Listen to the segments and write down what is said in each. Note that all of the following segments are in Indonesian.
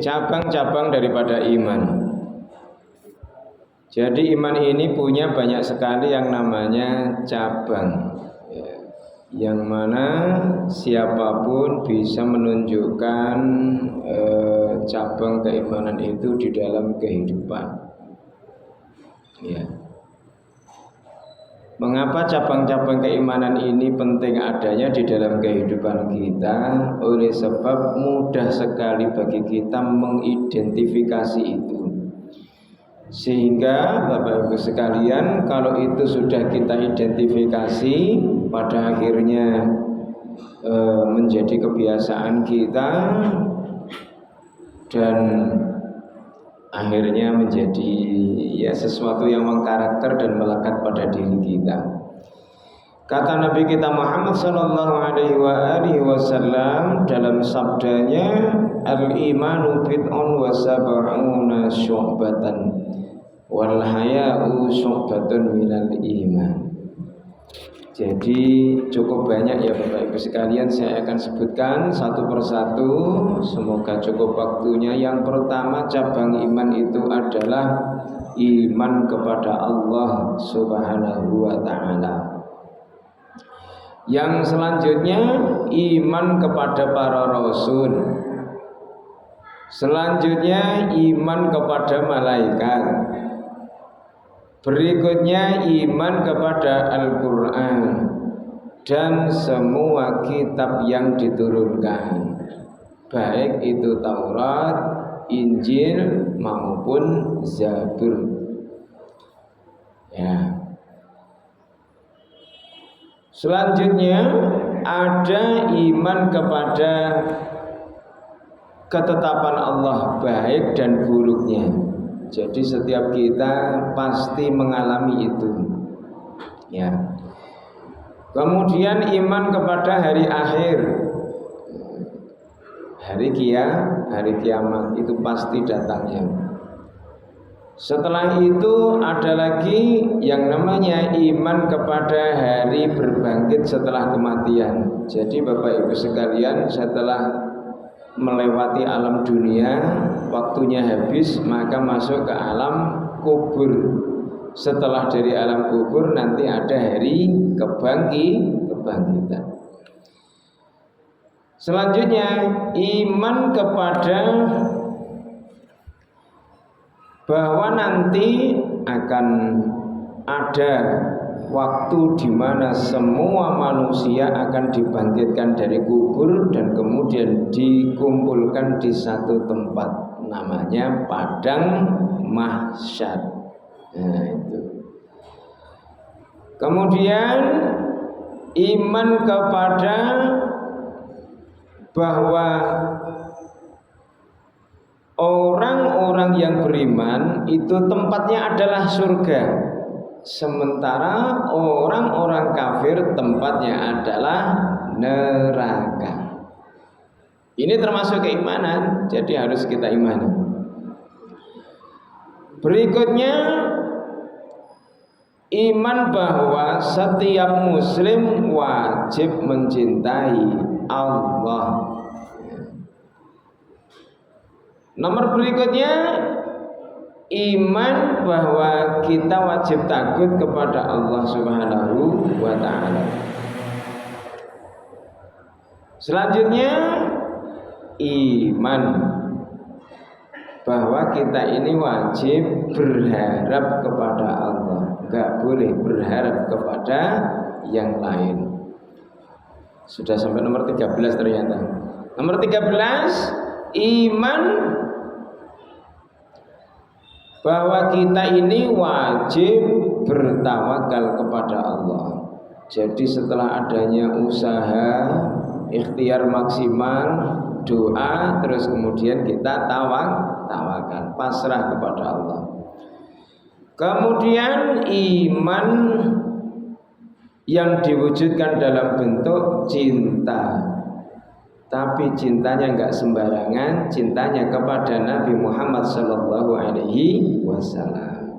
cabang-cabang daripada iman. Jadi iman ini punya banyak sekali yang namanya cabang, yang mana siapapun bisa menunjukkan cabang keimanan itu di dalam kehidupan. Ya. Mengapa cabang-cabang keimanan ini penting adanya di dalam kehidupan kita? Oleh sebab mudah sekali bagi kita mengidentifikasi itu. Sehingga Bapak Ibu sekalian, kalau itu sudah kita identifikasi, pada akhirnya menjadi kebiasaan kita dan akhirnya menjadi sesuatu yang mengkarakter dan melekat pada diri kita. Kata Nabi kita Muhammad sallallahu alaihi wasallam dalam sabdanya, al-imanu bid'un wa sab'una syu'batan wal haya'u syu'batun minal iman. Jadi cukup banyak ya Bapak Ibu sekalian, saya akan sebutkan satu persatu, semoga cukup waktunya. Yang pertama, cabang iman itu adalah iman kepada Allah Subhanahu wa ta'ala. Yang selanjutnya, iman kepada para rasul. Selanjutnya, iman kepada malaikat. Berikutnya, iman kepada Al-Quran dan semua kitab yang diturunkan, baik itu Taurat, Injil maupun Zabur. Ya. Selanjutnya ada iman kepada ketetapan Allah baik dan buruknya. Jadi setiap kita pasti mengalami itu. Ya. Kemudian iman kepada hari akhir. Hari kiamat itu pasti datangnya. Setelah itu ada lagi yang namanya iman kepada hari berbangkit setelah kematian. Jadi Bapak Ibu sekalian, setelah melewati alam dunia, waktunya habis, maka masuk ke alam kubur. Setelah dari alam kubur nanti ada hari kebangkitan. Selanjutnya iman kepada bahwa nanti akan ada waktu di mana semua manusia akan dibangkitkan dari kubur dan kemudian dikumpulkan di satu tempat, namanya padang mahsyar. Nah, itu. Kemudian iman kepada bahwa orang-orang yang beriman itu tempatnya adalah surga, sementara orang-orang kafir tempatnya adalah neraka. Ini termasuk keimanan, jadi harus kita imani. Berikutnya, iman bahwa setiap muslim wajib mencintai Allah. Nomor berikutnya, iman bahwa kita wajib takut kepada Allah Subhanahu wa ta'ala. Selanjutnya, iman bahwa kita ini wajib berharap kepada Allah, enggak boleh berharap kepada yang lain. Sudah sampai nomor 13 ternyata. Nomor 13, iman bahwa kita ini wajib bertawakal kepada Allah. Jadi setelah adanya usaha, ikhtiar maksimal, doa, terus kemudian kita tawakal, pasrah kepada Allah. Kemudian iman yang diwujudkan dalam bentuk cinta. Tapi cintanya enggak sembarangan, cintanya kepada Nabi Muhammad sallallahu alaihi wasallam.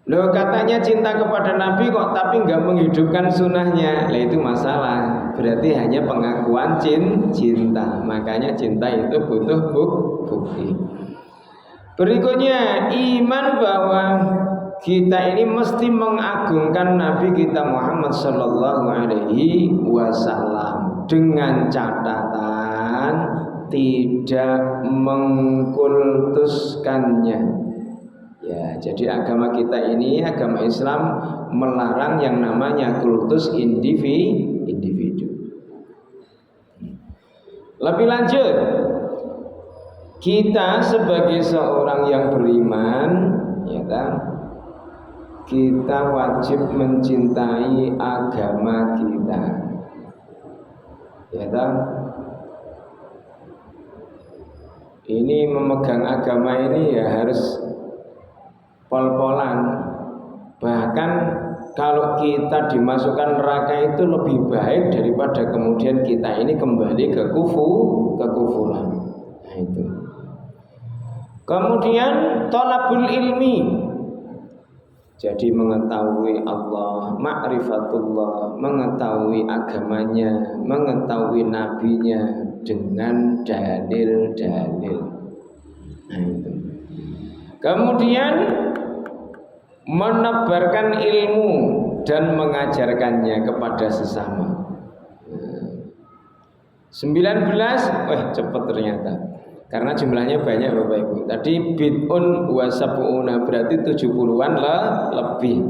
Loh, katanya cinta kepada Nabi kok tapi enggak menghidupkan sunnahnya. Lah itu masalah. berarti hanya pengakuan cinta. Makanya cinta itu butuh bukti. Berikutnya iman bahwa kita ini mesti mengagungkan Nabi kita Muhammad Sallallahu Alaihi Wasallam dengan catatan tidak mengkultuskannya. Ya, jadi agama kita ini, agama Islam melarang yang namanya kultus individu. Lebih lanjut, kita sebagai seorang yang beriman, ya kan, kita wajib mencintai agama kita, ya kan. Ini memegang agama ini ya harus pol-polan. Bahkan kalau kita dimasukkan neraka itu lebih baik daripada kemudian kita ini kembali ke kekufuran. Nah itu. Kemudian thalabul ilmi. Jadi mengetahui Allah, ma'rifatullah, mengetahui agamanya, mengetahui nabinya dengan dalil-dalil. Nah itu. Kemudian menebarkan ilmu dan mengajarkannya kepada sesama. 19, cepat ternyata. Karena jumlahnya banyak Bapak Ibu. Tadi bid'un wa sab'una berarti 70-an lebih.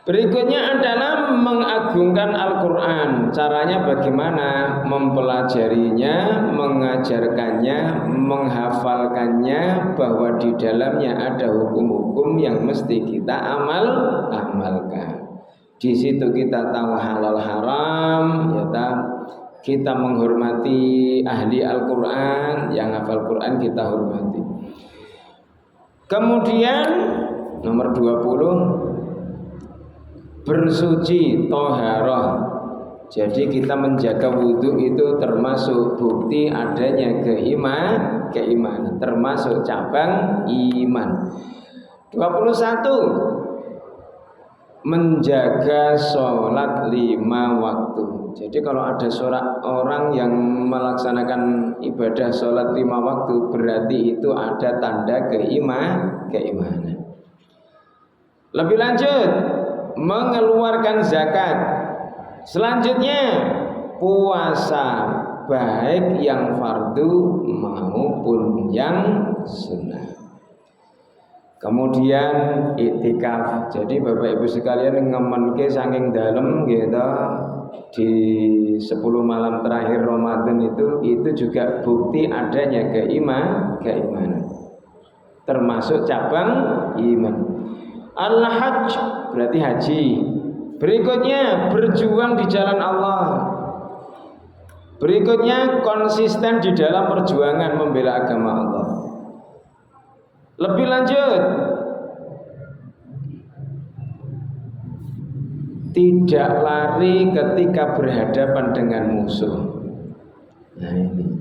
Berikutnya adalah mengagungkan Al-Quran. Caranya bagaimana? Mempelajarinya, mengajarkannya, menghafalkannya, bahwa di dalamnya ada hukum-hukum yang mesti kita amalkan. Di situ kita tahu halal haram, ya tak? Kita menghormati ahli Al-Quran, yang hafal Quran kita hormati. Kemudian nomor 20, bersuci, toharoh. Jadi kita menjaga wudhu itu termasuk bukti adanya keimanan, termasuk cabang iman. 21, menjaga sholat 5 waktu. Jadi kalau ada orang yang melaksanakan ibadah sholat 5 waktu, berarti itu ada tanda keimanan. Lebih lanjut, mengeluarkan zakat. Selanjutnya puasa, baik yang fardu maupun yang sunnah. Kemudian iktikaf. Jadi Bapak Ibu sekalian ngemenke saking dalem gitu di 10 malam terakhir Ramadan itu juga bukti adanya keimanan. Termasuk cabang iman. Al-Hajj berarti haji. Berikutnya berjuang di jalan Allah. Berikutnya konsisten di dalam perjuangan membela agama Allah. Lebih lanjut, tidak lari ketika berhadapan dengan musuh. Nah ini.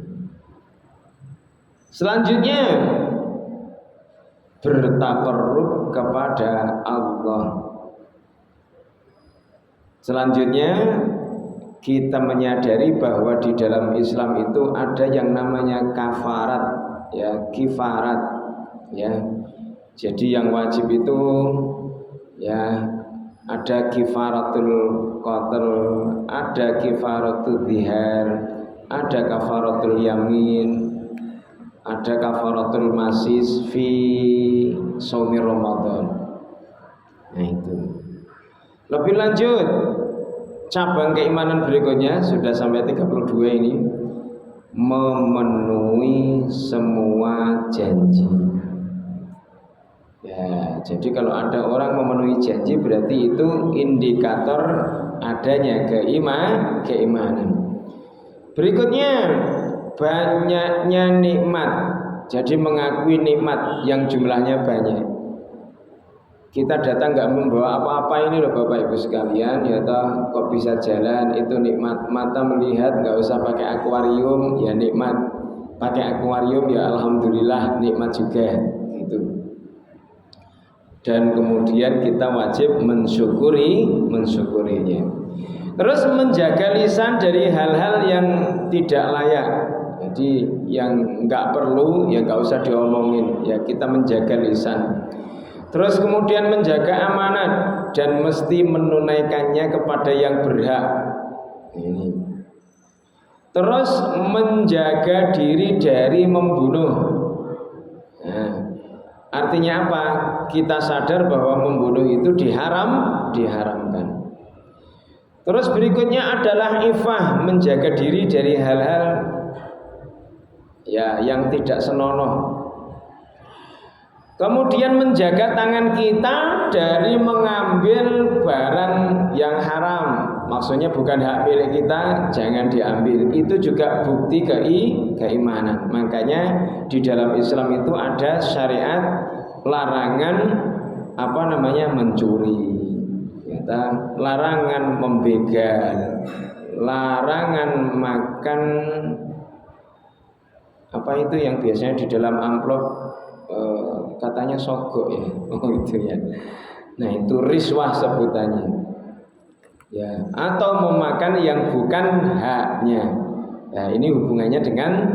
Selanjutnya bertakarrub kepada Allah. Selanjutnya kita menyadari bahwa di dalam Islam itu ada yang namanya kafarat, ya, kifarat, ya. Jadi yang wajib itu ya ada kifaratul qatl, ada kifaratul zihar, ada kafaratul yamin, ada kafaratul masis fi shaumi Ramadan. Nah itu. Lebih lanjut, cabang keimanan berikutnya sudah sampai 32 ini, memenuhi semua janji. Ya, jadi kalau ada orang memenuhi janji berarti itu indikator adanya keimanan. Berikutnya banyaknya nikmat. Jadi mengakui nikmat yang jumlahnya banyak. Kita datang nggak membawa apa-apa ini loh Bapak Ibu sekalian, ya toh kok bisa jalan, itu nikmat. Mata melihat nggak usah pakai akuarium, ya nikmat. Pakai akuarium ya alhamdulillah nikmat juga gitu. Dan kemudian kita wajib mensyukurinya. Terus menjaga lisan dari hal-hal yang tidak layak. Jadi yang nggak perlu ya nggak usah diomongin. Ya kita menjaga lisan. Terus kemudian menjaga amanat dan mesti menunaikannya kepada yang berhak. Ini. Terus menjaga diri dari membunuh. Nah, artinya apa? Kita sadar bahwa membunuh itu diharamkan. Terus berikutnya adalah ifah, menjaga diri dari hal-hal ya yang tidak senonoh. Kemudian menjaga tangan kita dari mengambil barang yang haram. Maksudnya bukan hak milik kita, jangan diambil. Itu juga bukti keimanan. Makanya di dalam Islam itu ada syariat larangan mencuri. Larangan membegal, larangan makan apa itu yang biasanya di dalam amplop katanya sogok ya, itu ya. Nah itu riswah sebutannya, ya, atau memakan yang bukan haknya. Nah ini hubungannya dengan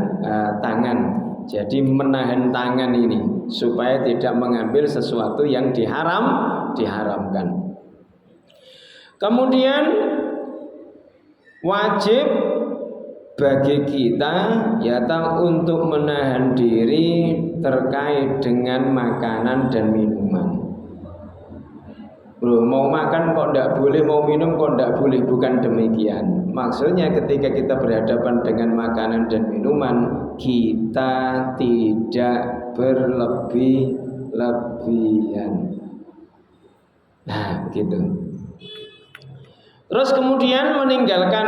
tangan. Jadi menahan tangan ini supaya tidak mengambil sesuatu yang diharamkan. Kemudian wajib bagi kita untuk menahan diri terkait dengan makanan dan minuman. Loh, mau makan kok tidak boleh, mau minum kok tidak boleh, bukan demikian. Maksudnya ketika kita berhadapan dengan makanan dan minuman, kita tidak berlebih-lebihan. Nah, begitu. Terus kemudian meninggalkan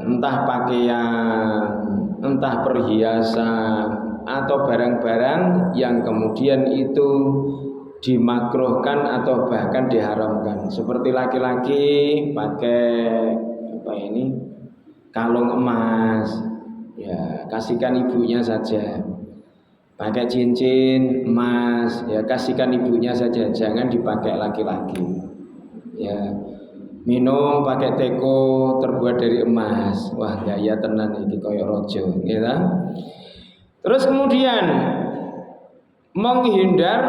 entah pakaian, entah perhiasan atau barang-barang yang kemudian itu dimakruhkan atau bahkan diharamkan. Seperti laki-laki pakai kalung emas, ya kasihkan ibunya saja. Pakai cincin emas, ya kasihkan ibunya saja, jangan dipakai laki-laki. Ya. Minum pakai teko terbuat dari emas. Wah, gaya tenan iki kaya raja, gitu. Terus kemudian menghindar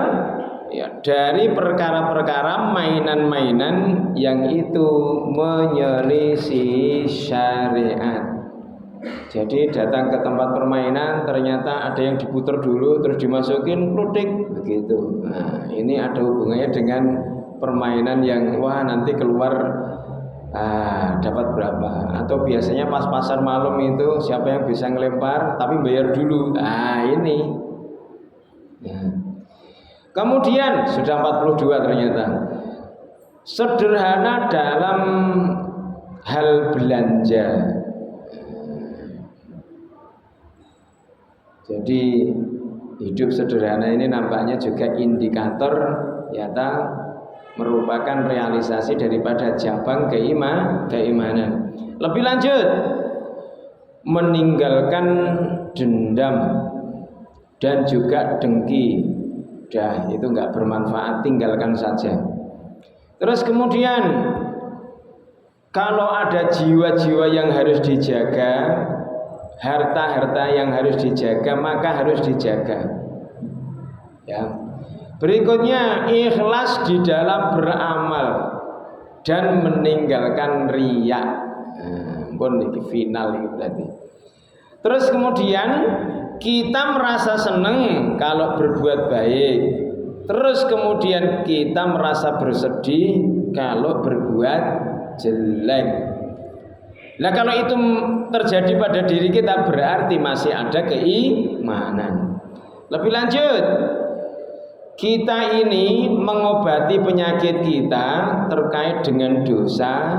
dari perkara-perkara mainan-mainan yang itu menyelisih syariat. Jadi datang ke tempat permainan ternyata ada yang diputar dulu terus dimasukin plutik begitu. Nah, ini ada hubungannya dengan permainan yang nanti keluar dapat berapa, atau biasanya pas pasar malam itu siapa yang bisa ngelempar tapi bayar dulu. Ini ya. Kemudian sudah 42 ternyata sederhana dalam hal belanja. Jadi hidup sederhana ini nampaknya juga indikator merupakan realisasi daripada cabang keimanan. Lebih lanjut, meninggalkan dendam dan juga dengki. Itu enggak bermanfaat, tinggalkan saja. Terus kemudian kalau ada jiwa-jiwa yang harus dijaga, harta-harta yang harus dijaga, maka harus dijaga. Ya. Berikutnya ikhlas di dalam beramal dan meninggalkan riya. Ini final ini berarti. Terus kemudian kita merasa senang kalau berbuat baik. Terus kemudian kita merasa bersedih kalau berbuat jelek. Nah kalau itu terjadi pada diri kita berarti masih ada keimanan. Lebih lanjut, kita ini mengobati penyakit kita terkait dengan dosa,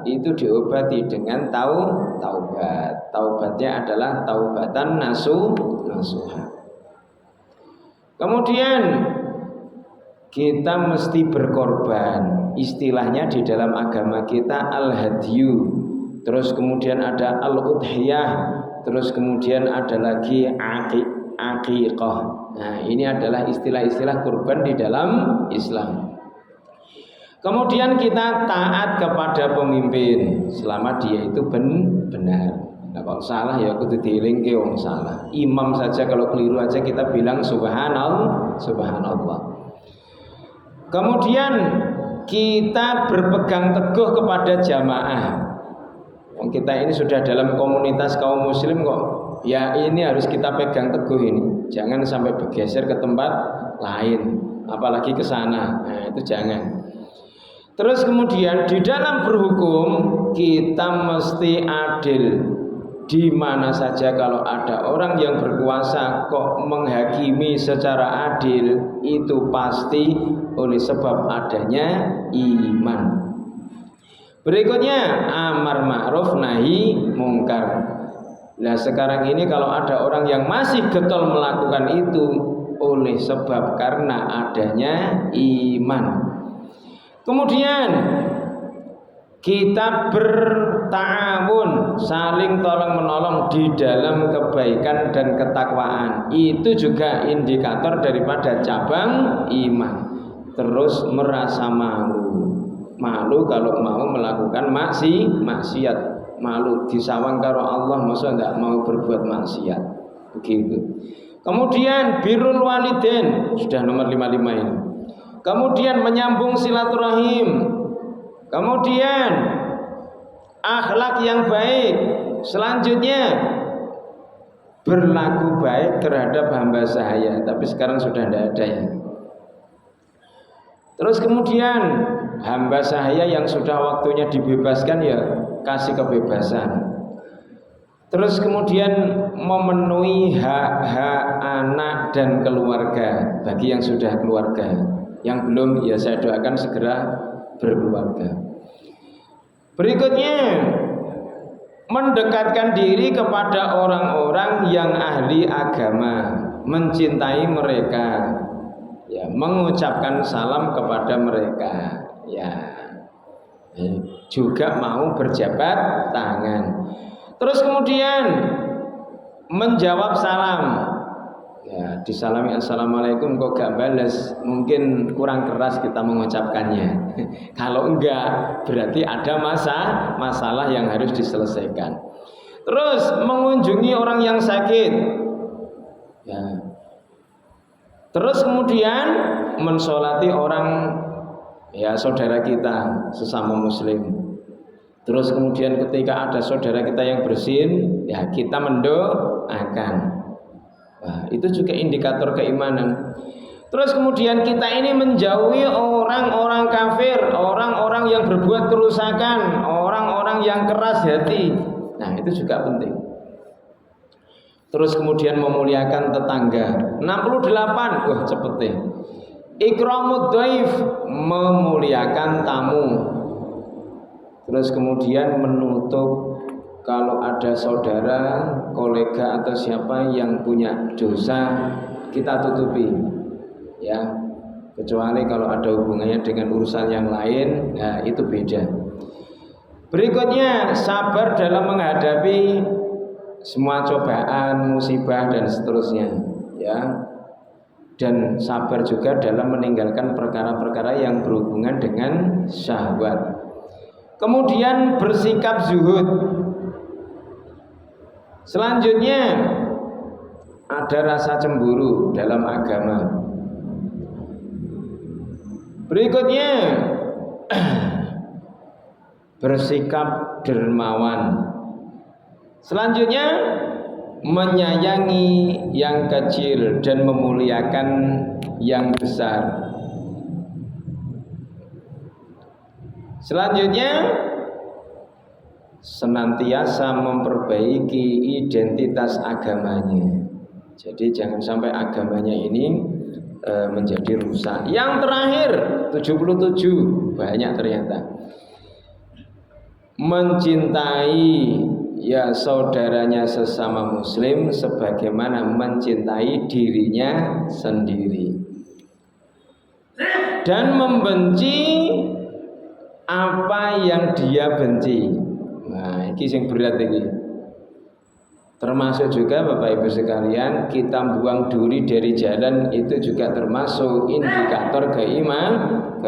itu diobati dengan taubat. Taubatnya adalah taubatan nasuha. Kemudian kita mesti berkorban. Istilahnya di dalam agama kita al-hadyu. Terus kemudian ada al-udhiyah. Terus kemudian ada lagi aqiqah. Nah, ini adalah istilah-istilah kurban di dalam Islam. Kemudian kita taat kepada pemimpin selama dia itu benar. Nah, kalau salah ya kudu dielingke wong salah. Imam saja kalau keliru aja kita bilang subhanallah, subhanallah. Kemudian kita berpegang teguh kepada jamaah. Kita ini sudah dalam komunitas kaum muslim kok. Ya ini harus kita pegang teguh ini. Jangan sampai bergeser ke tempat lain, apalagi ke sana. Nah, itu jangan. Terus kemudian di dalam berhukum kita mesti adil. Di mana saja kalau ada orang yang berkuasa kok menghakimi secara adil, itu pasti oleh sebab adanya iman. Berikutnya amar ma'ruf nahi mungkar. Nah sekarang ini kalau ada orang yang masih getol melakukan itu oleh sebab karena adanya iman. Kemudian kita berta'awun, saling tolong menolong di dalam kebaikan dan ketakwaan. Itu juga indikator daripada cabang iman. Terus merasa malu kalau mau melakukan maksiat, malu disawang karo Allah, masa enggak mau berbuat maksiat. Begitu. Kemudian birrul walidain, sudah nomor 55 ini. Kemudian menyambung silaturahim. Kemudian akhlak yang baik. Selanjutnya berlaku baik terhadap hamba sahaya. Tapi sekarang sudah tidak ada ya. Terus kemudian hamba sahaya yang sudah waktunya dibebaskan ya kasih kebebasan. Terus kemudian memenuhi hak-hak anak dan keluarga bagi yang sudah keluarga. Yang belum ya saya doakan segera berkeluarga. Berikutnya mendekatkan diri kepada orang-orang yang ahli agama, mencintai mereka, ya, mengucapkan salam kepada mereka, ya, juga mau berjabat tangan. Terus kemudian menjawab salam. Ya, disalami assalamualaikum kok gak balas, mungkin kurang keras kita mengucapkannya. Kalau enggak, berarti ada masalah yang harus diselesaikan. Terus mengunjungi orang yang sakit. Ya. Terus kemudian mensolati orang, ya, saudara kita sesama muslim. Terus kemudian ketika ada saudara kita yang bersin, ya kita mendoakan. Nah, itu juga indikator keimanan. Terus kemudian kita ini menjauhi orang-orang kafir, orang-orang yang berbuat kerusakan, orang-orang yang keras hati. Nah, itu juga penting. Terus kemudian memuliakan tetangga. 68, wah cepet deh. Ikramud dhaif, memuliakan tamu. Terus kemudian menutup kalau ada saudara, kolega atau siapa yang punya dosa, kita tutupi, ya. Kecuali kalau ada hubungannya dengan urusan yang lain, nah itu beda. Berikutnya sabar dalam menghadapi semua cobaan, musibah dan seterusnya, ya. Dan sabar juga dalam meninggalkan perkara-perkara yang berhubungan dengan syahwat. Kemudian bersikap zuhud. Selanjutnya ada rasa cemburu dalam agama. Berikutnya bersikap dermawan. Selanjutnya menyayangi yang kecil dan memuliakan yang besar. Selanjutnya senantiasa memperbaiki identitas agamanya. Jadi jangan sampai agamanya ini menjadi rusak. Yang terakhir 77, banyak ternyata. Mencintai ya saudaranya sesama muslim sebagaimana mencintai dirinya sendiri. Dan membenci apa yang dia benci. Nah, ini yang berat ini. Termasuk juga Bapak Ibu sekalian, kita buang duri dari jalan itu juga termasuk indikator keimanan.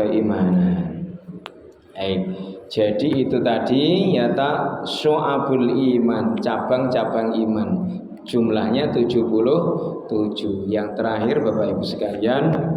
Jadi itu tadi ya tak syu'abul iman, cabang-cabang iman. Jumlahnya 77. Yang terakhir Bapak Ibu sekalian,